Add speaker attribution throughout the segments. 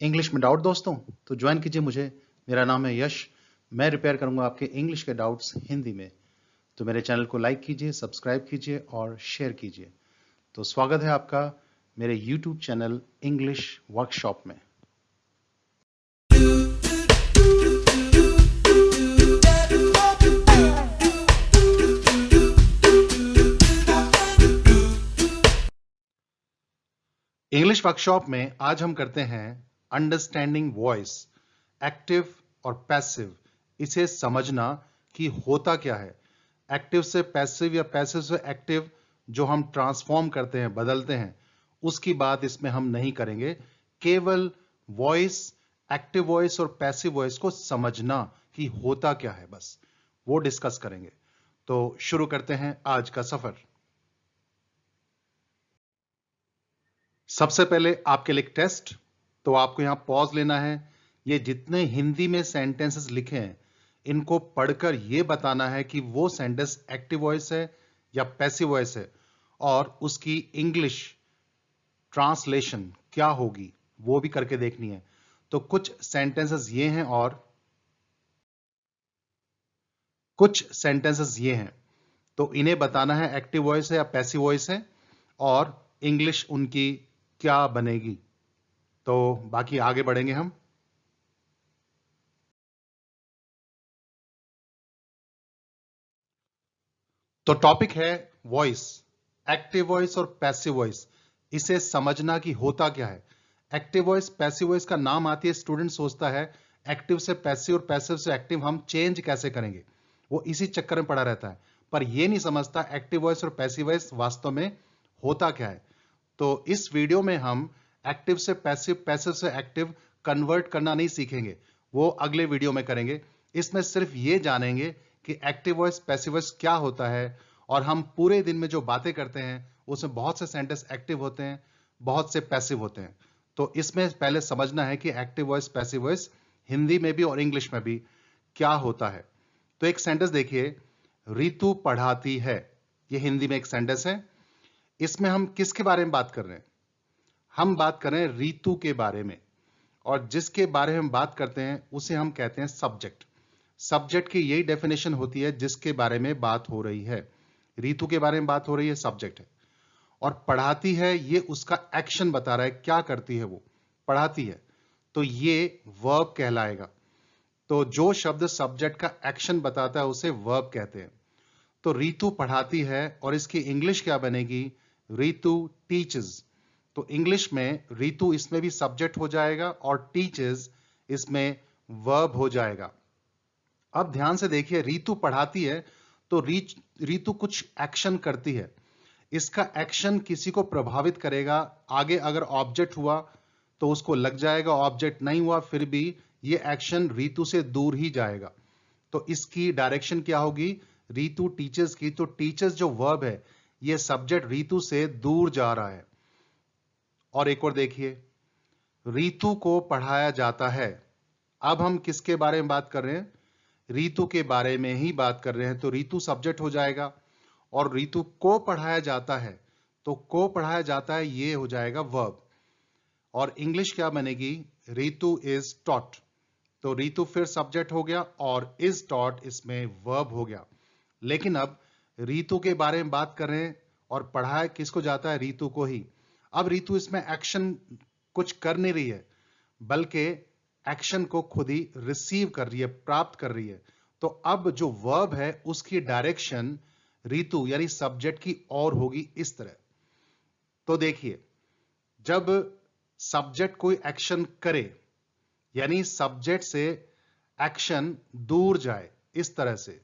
Speaker 1: English में doubt दोस्तों तो ज्वाइन कीजिए मुझे। मेरा नाम है यश। मैं रिपेयर करूंगा आपके इंग्लिश के डाउट्स हिंदी में। तो मेरे चैनल को लाइक कीजिए, सब्सक्राइब कीजिए और शेयर कीजिए। तो स्वागत है आपका मेरे यूट्यूब चैनल इंग्लिश वर्कशॉप में। इंग्लिश वर्कशॉप में आज हम करते हैं अंडरस्टैंडिंग वॉइस, एक्टिव और पैसिव। इसे समझना कि होता क्या है। एक्टिव से पैसिव या पैसिव से एक्टिव जो हम ट्रांसफॉर्म करते हैं, बदलते हैं, उसकी बात इसमें हम नहीं करेंगे। केवल वॉइस, एक्टिव वॉइस और पैसिव वॉइस को समझना कि होता क्या है, बस वो डिस्कस करेंगे। तो शुरू करते हैं आज का सफर। सबसे पहले आपके लिए एक टेस्ट। तो आपको यहां पॉज लेना है। ये जितने हिंदी में सेंटेंसेस लिखे हैं इनको पढ़कर यह बताना है कि वो सेंटेंस एक्टिव वॉइस है या पैसिव वॉइस है, और उसकी इंग्लिश ट्रांसलेशन क्या होगी वो भी करके देखनी है। तो कुछ सेंटेंसेस ये हैं और कुछ सेंटेंसेस ये हैं। तो इन्हें बताना है एक्टिव वॉइस है या पैसिव वॉइस है और इंग्लिश उनकी क्या बनेगी। तो बाकी आगे बढ़ेंगे हम। तो टॉपिक है वॉइस, एक्टिव वॉइस और पैसिव वॉइस। इसे समझना कि होता क्या है। एक्टिव वॉइस, पैसिव वॉइस का नाम आती है, स्टूडेंट सोचता है एक्टिव से पैसिव और पैसिव से एक्टिव हम चेंज कैसे करेंगे, वो इसी चक्कर में पड़ा रहता है। पर ये नहीं समझता एक्टिव वॉइस और पैसिव वॉइस वास्तव में होता क्या है। तो इस वीडियो में हम एक्टिव से पैसिव, पैसिव से एक्टिव कन्वर्ट करना नहीं सीखेंगे, वो अगले वीडियो में करेंगे। इसमें सिर्फ ये जानेंगे कि एक्टिव वॉइस, पैसिव वॉइस क्या होता है। और हम पूरे दिन में जो बातें करते हैं उसमें बहुत से सेंटेंस एक्टिव होते हैं, बहुत से पैसिव होते हैं। तो इसमें पहले समझना है कि active voice, passive voice Hindi में भी और इंग्लिश में भी क्या होता है। तो एक सेंटेंस देखिए, ऋतु पढ़ाती है। ये हिंदी में एक सेंटेंस है। इसमें हम किसके बारे में बात कर रहे हैं? हम बात कर रहे हैं ऋतु के बारे में। और जिसके बारे में हम बात करते हैं उसे हम कहते हैं सब्जेक्ट। सब्जेक्ट की यही डेफिनेशन होती है जिसके बारे में बात हो रही है। ऋतु के बारे में बात हो रही है, सब्जेक्ट है। और पढ़ाती है, ये उसका एक्शन बता रहा है, क्या करती है वो, पढ़ाती है। तो ये वर्ब कहलाएगा। तो जो शब्द सब्जेक्ट का एक्शन बताता है उसे वर्ब कहते हैं। तो ऋतु पढ़ाती है और इसकी इंग्लिश क्या बनेगी? ऋतु टीचेस। तो इंग्लिश में ऋतु इसमें भी सब्जेक्ट हो जाएगा और टीचेस इसमें वर्ब हो जाएगा। अब ध्यान से देखिए, ऋतु पढ़ाती है तो ऋतु कुछ एक्शन करती है। इसका एक्शन किसी को प्रभावित करेगा। आगे अगर ऑब्जेक्ट हुआ तो उसको लग जाएगा, ऑब्जेक्ट नहीं हुआ फिर भी ये एक्शन ऋतु से दूर ही जाएगा। तो इसकी डायरेक्शन क्या होगी? ऋतु टीचर्स की। तो टीचर्स जो वर्ब है, ये सब्जेक्ट ऋतु से दूर जा रहा है। और एक और देखिए, ऋतु को पढ़ाया जाता है। अब हम किसके बारे में बात कर रहे हैं? ऋतु के बारे में ही बात कर रहे हैं। तो ऋतु सब्जेक्ट हो जाएगा और ऋतु को पढ़ाया जाता है। तो को पढ़ाया जाता है ये हो जाएगा वर्ब। और इंग्लिश क्या बनेगी? ऋतु इज टॉट। तो ऋतु फिर सब्जेक्ट हो गया और इज टॉट इसमें वर्ब हो गया। लेकिन अब ऋतु के बारे में बात कर रहे हैं और पढ़ाया किसको जाता है? ऋतु को ही। अब ऋतु इसमें एक्शन कुछ कर नहीं रही है, बल्कि एक्शन को खुद ही रिसीव कर रही है, प्राप्त कर रही है। तो अब जो वर्ब है उसकी डायरेक्शन ऋतु यानी सब्जेक्ट की ओर होगी, इस तरह। तो देखिए, जब सब्जेक्ट कोई एक्शन करे यानी सब्जेक्ट से एक्शन दूर जाए इस तरह से,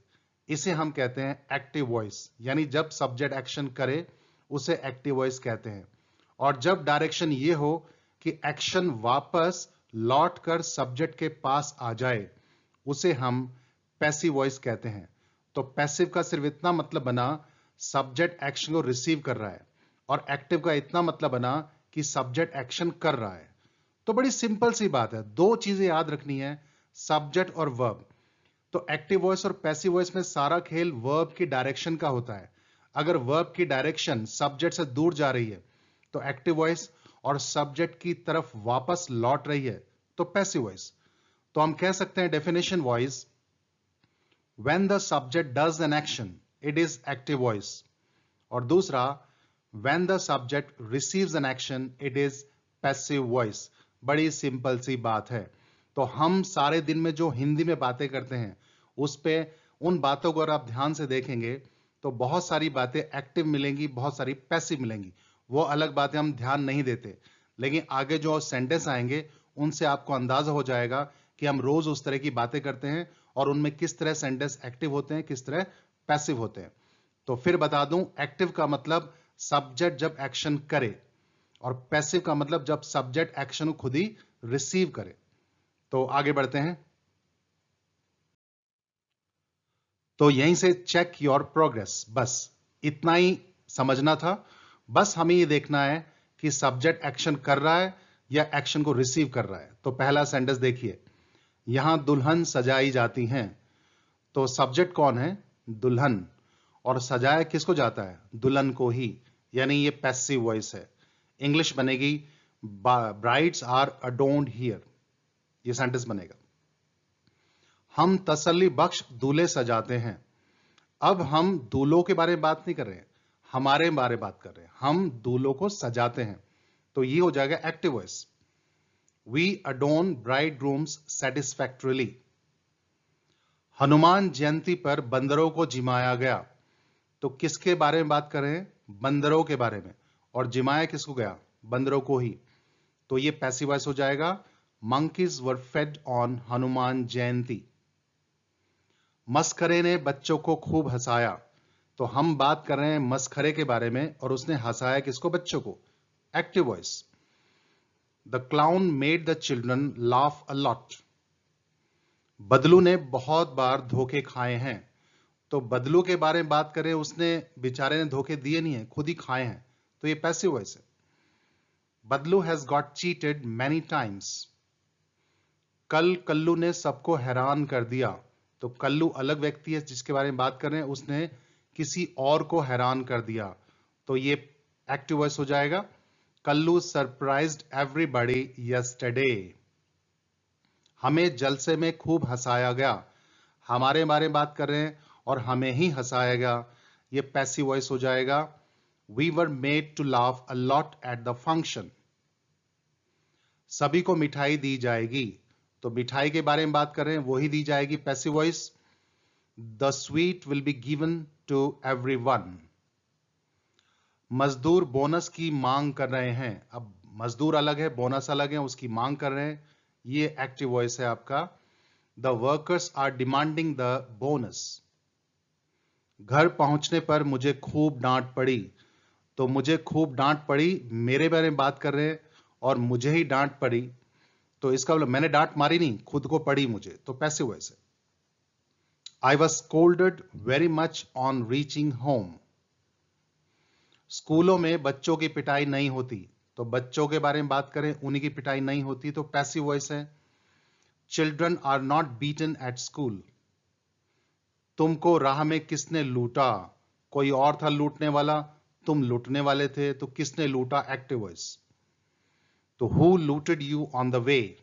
Speaker 1: इसे हम कहते हैं एक्टिव वॉइस। यानी जब सब्जेक्ट एक्शन करे उसे एक्टिव वॉइस कहते हैं। और जब डायरेक्शन ये हो कि एक्शन वापस लौट कर सब्जेक्ट के पास आ जाए, उसे हम पैसिव वॉइस कहते हैं। तो पैसिव का सिर्फ इतना मतलब बना सब्जेक्ट एक्शन को रिसीव कर रहा है, और एक्टिव का इतना मतलब बना कि सब्जेक्ट एक्शन कर रहा है। तो बड़ी सिंपल सी बात है, दो चीजें याद रखनी है, सब्जेक्ट और वर्ब। तो एक्टिव वॉइस और पैसिव वॉइस में सारा खेल वर्ब की डायरेक्शन का होता है। अगर वर्ब की डायरेक्शन सब्जेक्ट से दूर जा रही है तो एक्टिव वॉइस, और सब्जेक्ट की तरफ वापस लौट रही है तो पैसिव वॉइस। तो हम कह सकते हैं definition wise, when the subject does an action it is active voice, और दूसरा when the subject receives an action it is passive voice. बड़ी सिंपल सी बात है। तो हम सारे दिन में जो हिंदी में बातें करते हैं उस पे उन बातों को अगर आप ध्यान से देखेंगे तो बहुत सारी बातें एक्टिव मिलेंगी, बहुत सारी पैसिव मिलेंगी। वो अलग बातें हम ध्यान नहीं देते, लेकिन आगे जो सेंटेंस आएंगे उनसे आपको अंदाजा हो जाएगा कि हम रोज उस तरह की बातें करते हैं और उनमें किस तरह सेंटेंस एक्टिव होते हैं, किस तरह पैसिव होते हैं। तो फिर बता दूं, एक्टिव का मतलब सब्जेक्ट जब एक्शन करे और पैसिव का मतलब जब सब्जेक्ट एक्शन को खुद ही रिसीव करे। तो आगे बढ़ते हैं। तो यहीं से चेक योर प्रोग्रेस, बस इतना ही समझना था। बस हमें ये देखना है कि सब्जेक्ट एक्शन कर रहा है या एक्शन को रिसीव कर रहा है। तो पहला सेंटेंस देखिए, यहां दुल्हन सजाई जाती हैं। तो सब्जेक्ट कौन है? दुल्हन। और सजाया किसको जाता है? दुल्हन को ही, यानी ये पैसिव वॉइस है। इंग्लिश बनेगी ब्राइड्स आर अडोन्ड हियर, ये सेंटेंस बनेगा। हम तसल्ली बख्श दूल्हे सजाते हैं। अब हम दूल्हों के बारे में बात नहीं कर रहे हैं, हमारे बारे में बात कर रहे हैं। हम दूल्हों को सजाते हैं, तो ये हो जाएगा active voice. We adorn bride grooms satisfactorily. Hanuman Jayanti पर बंदरों को जिमाया गया। तो किसके बारे में बात कर रहे हैं? बंदरों के बारे में। और जिमाया किसको गया? बंदरों को ही। तो ये पैसिव वॉइस हो जाएगा, monkeys were fed on Hanuman Jayanti. मस्खरे ने बच्चों को खूब हंसाया। तो हम बात कर रहे हैं मस्खरे के बारे में और उसने हंसाया किसको? बच्चों को। Active voice. The clown made the children laugh a lot. बदलू ने बहुत बार धोखे खाए हैं। तो बदलू के बारे में बात करें, उसने बेचारे ने धोखे दिए नहीं है, खुद ही खाए हैं, तो ये पैसिव वॉइस है। बदलू has got cheated many times. कल कल्लू ने सबको हैरान कर दिया। तो कल्लू अलग व्यक्ति है जिसके बारे में बात कर रहे हैं, उसने किसी और को हैरान कर दिया, तो ये एक्टिव वॉइस हो जाएगा। Kallu surprised everybody yesterday. हमें जलसे में खूब हंसाया गया। हमारे बारे में बात कर रहे हैं और हमें ही हंसाया गया, ये पैसिव वॉइस हो जाएगा। We were made to laugh a lot at the function. सभी को मिठाई दी जाएगी। तो मिठाई के बारे में बात कर रहे हैं, वही दी जाएगी, passive voice. The sweet will be given to everyone. मजदूर बोनस की मांग कर रहे हैं। अब मजदूर अलग है, बोनस अलग है, उसकी मांग कर रहे हैं, ये एक्टिव वॉइस है आपका। The workers are demanding the bonus. घर पहुंचने पर मुझे खूब डांट पड़ी। तो मुझे खूब डांट पड़ी, मेरे बारे में बात कर रहे हैं और मुझे ही डांट पड़ी, तो इसका मतलब मैंने डांट मारी नहीं, खुद को पड़ी मुझे, तो पैसिव वॉइस है। I was scolded very much on reaching home. स्कूलों में बच्चों की पिटाई नहीं होती। तो बच्चों के बारे में बात करें, उन्हीं की पिटाई नहीं होती, तो पैसिव वॉइस है। Children are not beaten at school. तुमको राह में किसने लूटा? कोई और था लूटने वाला, तुम लूटने वाले थे, तो किसने लूटा? Active voice. तो who looted you on the way.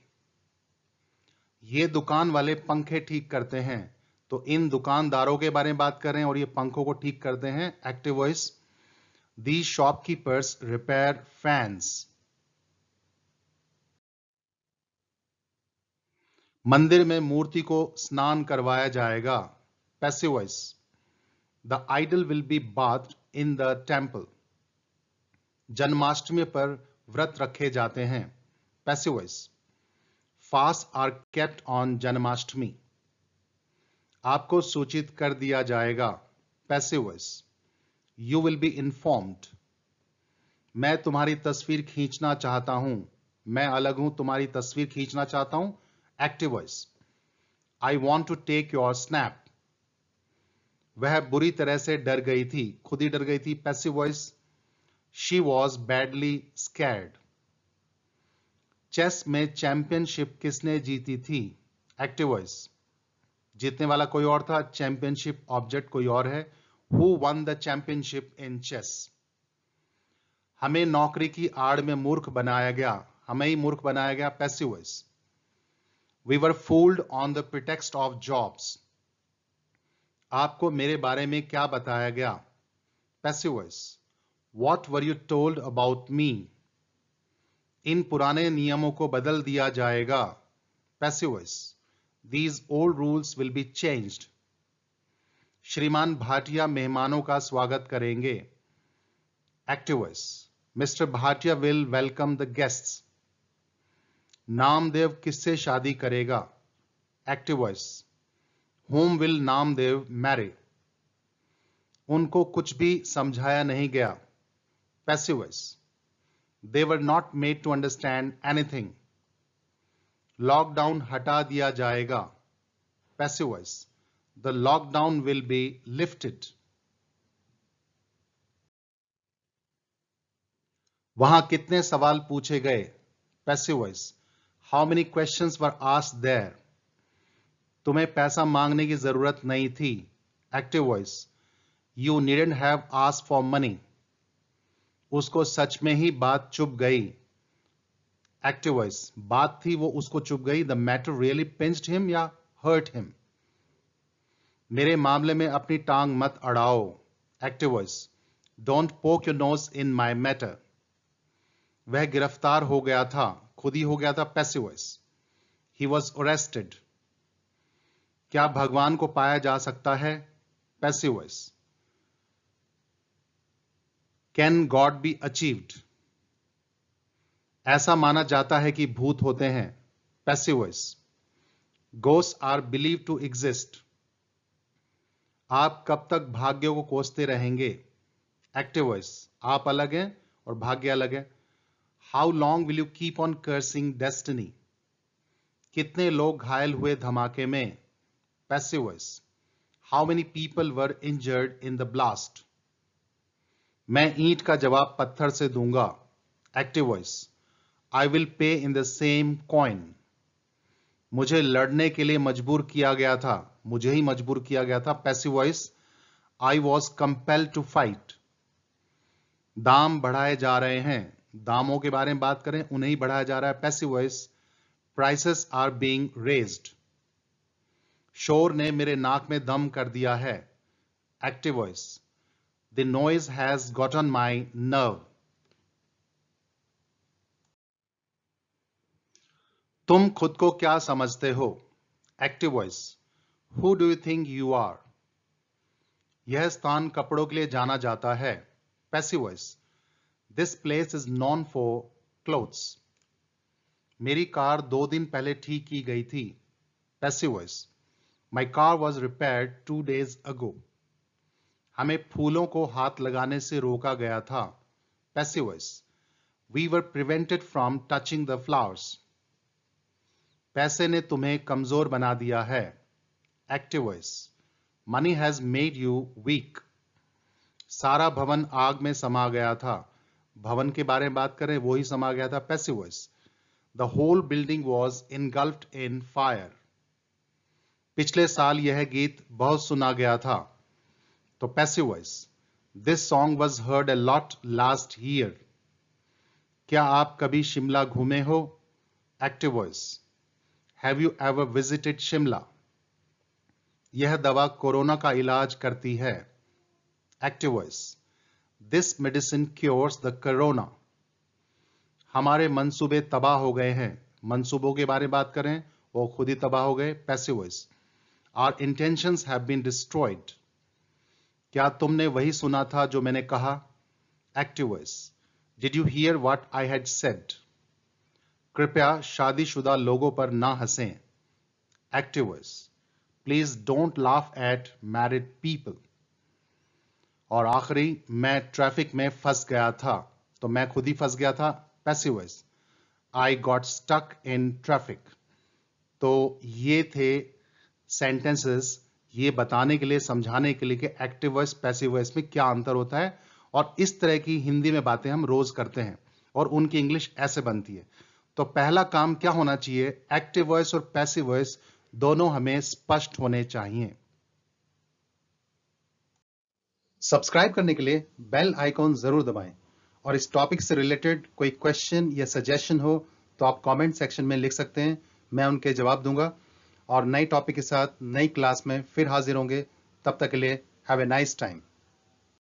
Speaker 1: ये दुकान वाले पंखे ठीक करते हैं। तो इन दुकानदारों के बारे में बात कर रहे हैं और ये पंखों को ठीक करते हैं, active voice. These shopkeepers repair fans. मंदिर में मूर्ति को स्नान करवाया जाएगा, passive voice. The idol will be bathed in the temple. Janmashtami पर व्रत रखे जाते हैं, passive voice. Fast are kept on Janmashtami. आपको सूचित कर दिया जाएगा, passive voice. You will be informed. मैं तुम्हारी तस्वीर खींचना चाहता हूं, मैं अलग हूं, तुम्हारी तस्वीर खींचना चाहता हूं, active voice. I want to take your snap. वह बुरी तरह से डर गई थी, खुद ही डर गई थी, passive voice. She was badly scared. Chess में चैंपियनशिप किसने जीती थी? Active voice. जीतने वाला कोई और था, चैंपियनशिप ऑब्जेक्ट कोई और है। Who won the championship in chess. हमें नौकरी की आड़ में मूर्ख बनाया गया, हमें ही मूर्ख बनाया गया, passive voice. We were fooled on the pretext of jobs. आपको मेरे बारे में क्या बताया गया, passive voice. What were you told about me. इन पुराने नियमों को बदल दिया जाएगा, passive voice. These old rules will be changed. श्रीमान भाटिया मेहमानों का स्वागत करेंगे, active voice. Mr Bhatia will welcome the guests. Namdev किससे शादी करेगा, active voice. whom will Namdev marry. उनको कुछ भी समझाया नहीं गया, passive voice. they were not made to understand anything। Lockdown हटा दिया जाएगा, passive voice. the lockdown will be lifted। वहां कितने सवाल पूछे गए, passive voice. how many questions were asked there। तुम्हें पैसा मांगने की जरूरत नहीं थी, active voice. You needn't have asked for money. उसको सच में ही बात चुभ गई, एक्टिव वॉइस। बात थी वो उसको चुभ गई, the matter really pinched him या हर्ट हिम। मेरे मामले में अपनी टांग मत अड़ाओ, active voice. Don't poke your nose in my matter. वह गिरफ्तार हो गया था, खुद ही हो गया था, passive voice. He was arrested. क्या भगवान को पाया जा सकता है, passive voice. Can god be achieved. ऐसा माना जाता है कि भूत होते हैं, passive voice. Ghost are believe to exist. आप कब तक भाग्य को कोसते रहेंगे, एक्टिव वॉइस। आप अलग हैं और भाग्य अलग है। How long will you keep on cursing destiny. कितने लोग घायल हुए धमाके में, passive voice. How many people were injured in the blast. मैं ईंट का जवाब पत्थर से दूंगा, active voice. I will pay in the same coin. मुझे लड़ने के लिए मजबूर किया गया था, मुझे ही मजबूर किया गया था, passive voice. I was compelled to fight. दाम बढ़ाए जा रहे हैं, दामों के बारे में बात करें, उन्हें ही बढ़ाया जा रहा है, passive voice. Prices are being raised. शोर ने मेरे नाक में दम कर दिया है, active voice. The noise has gotten my nerve. तुम खुद को क्या समझते हो, active voice. Who do you think you are. यह स्थान कपड़ों के लिए जाना जाता है, passive voice. This place is known for clothes. मेरी कार 2 दिन पहले ठीक की गई थी, passive voice. My car was repaired 2 days ago। हमें फूलों को हाथ लगाने से रोका गया था, passive voice. We were prevented from touching the flowers. पैसे ने तुम्हें कमजोर बना दिया है, active voice. Money has made you weak. सारा भवन आग में समा गया था। भवन के बारे में बात करें, वो ही समा गया था, passive voice. The whole building was engulfed in fire. पिछले साल यह गीत बहुत सुना गया था, तो passive voice. This song was heard a lot last year. क्या आप कभी शिमला घूमे हो, active voice. Have you ever visited Shimla. यह दवा कोरोना का इलाज करती है, active voice. This medicine cures the corona. हमारे मंसूबे तबाह हो गए हैं। मंसूबों के बारे में बात करें, वो खुद ही तबाह हो गए, passive voice. Our intentions have been destroyed. क्या तुमने वही सुना था जो मैंने कहा, active voice. Did you hear what I had said. कृपया शादीशुदा लोगों पर ना हंसें, active voice. Please don't laugh at married people. और आखिरी, मैं ट्रैफिक में फंस गया था, तो मैं खुद ही फंस गया था, passive voice. I got stuck in traffic. तो ये थे सेंटेंसेस, ये बताने के लिए, समझाने के लिए कि एक्टिव वॉइस पैसिव वॉइस में क्या अंतर होता है, और इस तरह की हिंदी में बातें हम रोज करते हैं और उनकी इंग्लिश ऐसे बनती है। तो पहला काम क्या होना चाहिए, एक्टिव वॉइस और पैसिव वॉइस दोनों हमें स्पष्ट होने चाहिए। सब्सक्राइब करने के लिए बेल आइकॉन जरूर दबाएं और इस टॉपिक से रिलेटेड कोई क्वेश्चन या सजेशन हो तो आप कमेंट सेक्शन में लिख सकते हैं, मैं उनके जवाब दूंगा। और नई टॉपिक के साथ नई क्लास में फिर हाजिर होंगे। तब तक के लिए हैव ए नाइस टाइम।